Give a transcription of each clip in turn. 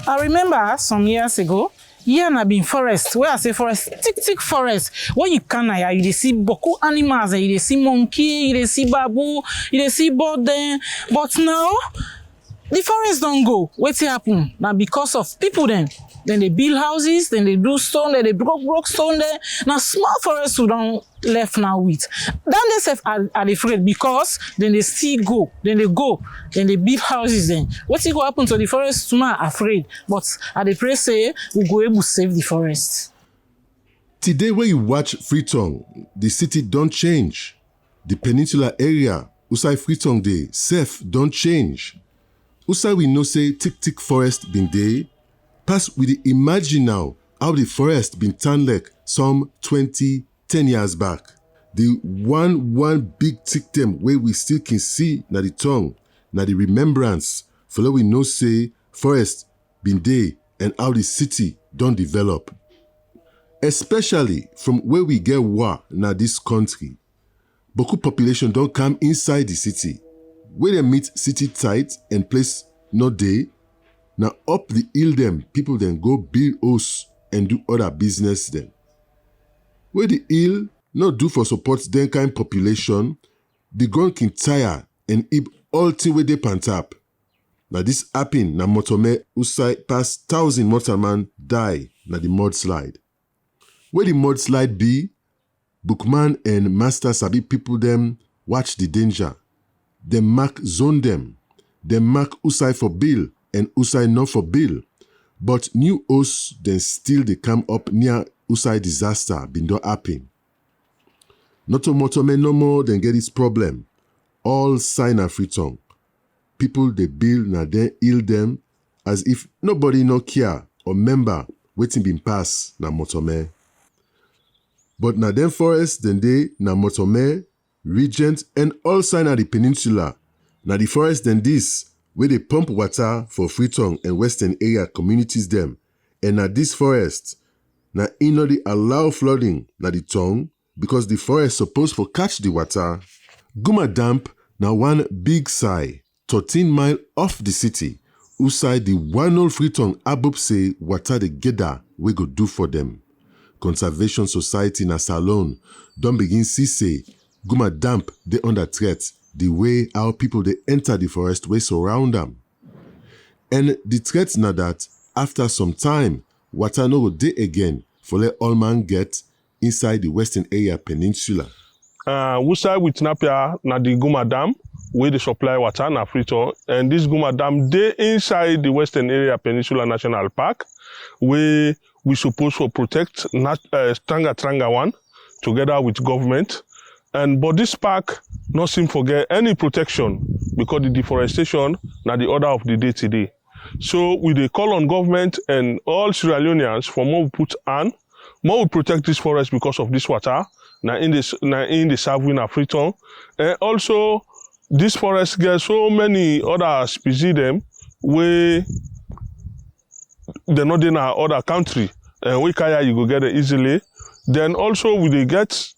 I remember some years ago, here na been forest, where I say forest, thick forest. When you can, you dey see boku animals, you dey see monkey, you dey see babu, you dey see bird then. But now, the forest don't go. Wetin happen? Now because of people then they build houses, then they do stone, then they broke stone there. Now small forest we don't left now with. Then they say are afraid because then they still go, then they build houses then. Wetin go happen to the forest? Tuma afraid. But I dey pray say we go able to save the forest. Today when you watch Freetown, the city don't change. The peninsula area, usai Freetown dey, self don't change. Usai we know say thick forest been dey, pass we dey imagine now how the forest been turn like some 10 years back. The one big thick them where we still can see na the tongue, na the remembrance, for we know say forest been dey and how the city don't develop. Especially from where we get war na this country. Boku population don't come inside the city. Where they meet city tight and place no dey, now up the hill them, people then go build house and do other business then. Where the hill not do for support then kind population, the ground can tire and heap all thing where they pant up. Now this happen na Motome usai past 1,000 motorman die na the mudslide. Where the mudslide be, bookman and master sabi people them watch the danger. They mark zone them. They mark usai for bill and usai not for bill. But new hosts then still they come up near usai disaster been don't happen. Not to Motome no more than get this problem. All sign a Freetown. People they build na then heal them as if nobody no care or member waiting been pass na Motome. But na then forest then they na Motome, Regent and all sign at the peninsula. Na the forest then this where they pump water for Freetown and Western area communities them. And na this forest na inno they allow flooding na the tongue because the forest supposed for catch the water. Guma Damp na one big sigh 13 mile off the city. Usai the one old Freetown above say water the gather we go do for them. Conservation Society na Salon don't begin see say Guma Damp they under threat the way our people they enter the forest way surround them. And the threat na that after some time water no go dey again for let all man get inside the Western Area Peninsula. Usai with Napia na the Guma Dam where they supply water na Freetown, and this Guma Dam they inside the Western Area Peninsula National Park where we supposed to protect Tranga one together with government. But this park not seem to get any protection because the deforestation na the order of the day today. So we dey call on government and all Sierra Leoneans for more we put on, more we protect this forest because of this water na in the serving of Freetown. And also this forest get so many other species them where they're not in our other country and we kaya you go get it easily. Then also we dey get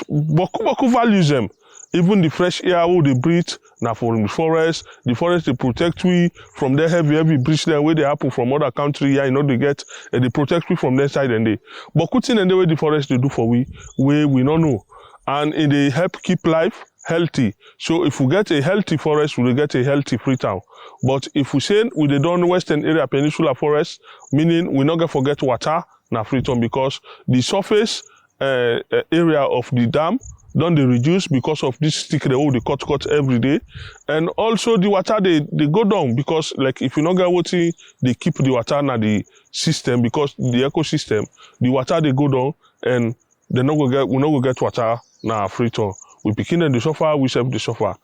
boku values them. Even the fresh air we they breathe now from the forest they protect we from the heavy breeze there where they happen from other country. Yeah, you know they get they protect we from their side and they. But cutting and the way the forest they do for we don't know, and they help keep life healthy. So if we get a healthy forest, we will get a healthy Freetown. But if we say we dey done Western Area Peninsula Forest, meaning we not gonna forget water na Freetown because the surface area of the dam don't they reduce because of this stick they cut every day, and also the water they go down because like if you not get water they keep the water na the system because the ecosystem the water they go down and we not go get water na Freetown. We begin the suffer, we self the suffer.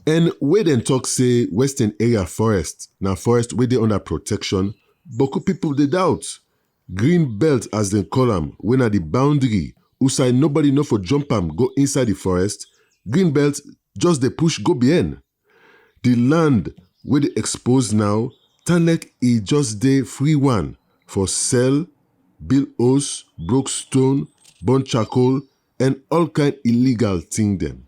And where then talk say Western Area Forest na forest where they under protection, boku people they doubt. Green belt as they call them when at the boundary. Usai nobody know for jump am go inside the forest, green belt just they push go behind. The land where they expose now, turn like e just dey free one for sell, build house, broke stone, burn charcoal, and all kind illegal thing them.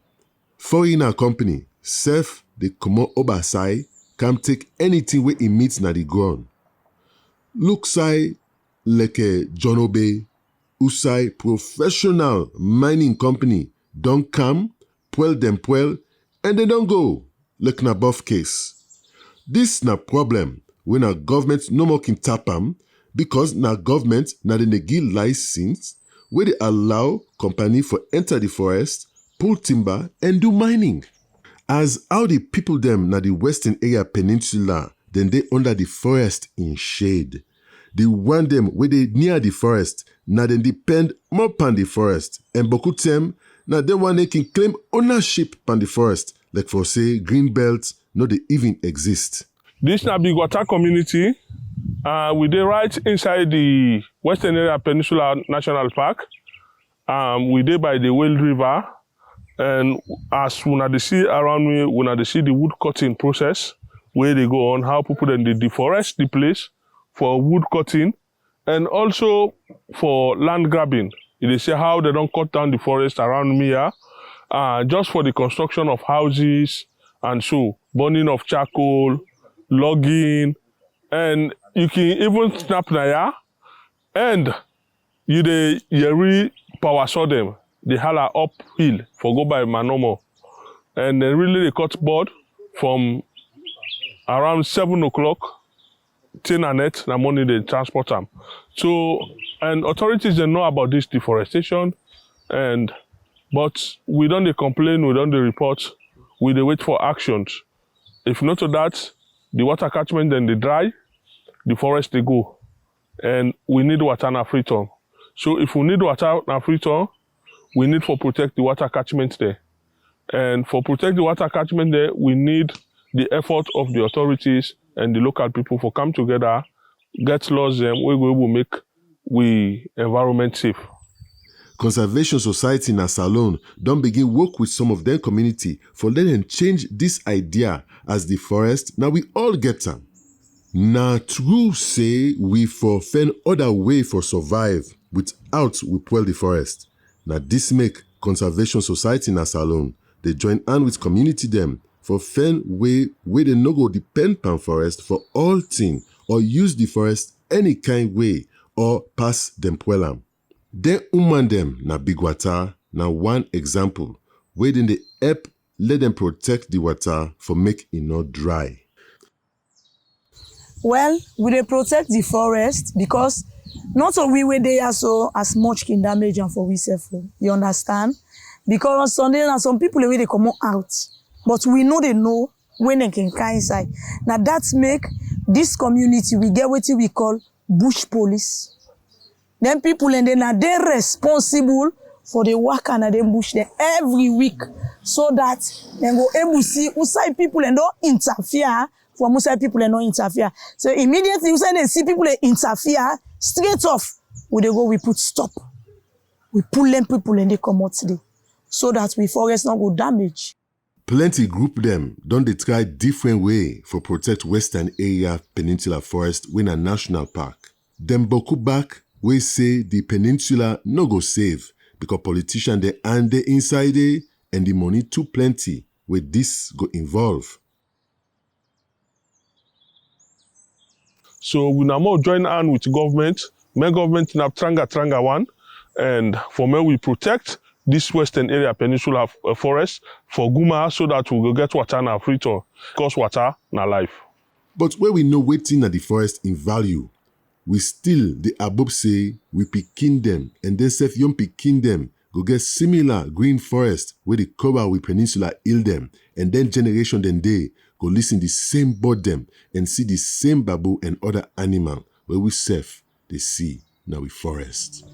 Foreigner company, self they come out obasai, can take anything where it meets na the ground. Looks like a John Obey, usai professional mining company don't come, puel, and they don't go, like na above case. This na problem when our government no more can tap am because na government na dey give license where they allow company for enter the forest, pull timber and do mining. As how the people them na the Western Area Peninsula, then they under the forest in shade. The one them where they near the forest, na then depend more upon the forest. And boku them, na them one they can claim ownership upon the forest. Like for say, green belts, no they even exist. This na big water community. We dey right inside the Western Area Peninsula National Park. We dey by the Whale River. And as una dey see around me, una dey see the wood cutting process where they go on, how people then they deforest the place for wood cutting and also for land grabbing. They see how they don't cut down the forest around me here, just for the construction of houses and so burning of charcoal, logging, and you can even snap naya and you dey yeri power saw them. They holler uphill for go by manomo. And then really they cut board from around 7 o'clock till at night, na morning they transport them. So, and authorities they know about this deforestation, but we don't dey complain, we don't dey report, we dey wait for actions. If not to that, the water catchment then they dry, the forest they go. And we need water na Freetown. So if we need water na Freetown, we need for protect the water catchment there. And for protect the water catchment there, we need the effort of the authorities and the local people for come together, get laws we will make we environment safe. Conservation Society na Salone don't begin work with some of their community for let them change this idea as the forest. Now we all get them. Na true say we for find other way for survive without we pull the forest. Now this make Conservation Society na Salone. They join hand with community them for find way where they no go depend on forest for all thing or use the forest any kind way or pass them puelam. Then woman them na big water na one example where then they help let them protect the water for make it not dry. Well, we dey protect the forest because not only we dey also as much can damage and for we self. You understand? Because some people wey they come out, but we know they know when they can come inside. Now that make this community we get what we call bush police. Then people and then are they responsible for the work and they bush there every week so that they go able to see outside people and don't interfere. For outside people and don't interfere. So immediately outside they see people interfere, straight off we go we put stop. We pull them people and they come out today so that we forest not go damage. Plenty group them don't they try different way for protect Western Area Peninsula Forest when a national park. Them boku back we say the peninsula no go save because politicians they and they inside there and the money too plenty where this go involve. So we now more join hand with government, make government na tranga one, and for me we protect this Western Area Peninsula Forest for Guma so that we will get water na Freetown, because water na life. But where we know waiting at the forest in value, we still the above say we picking them and then self young picking them go get similar green forest where the cover with peninsula heal them and then generation then they go listen the same bird them and see the same babu and other animal where we self they see now we forest.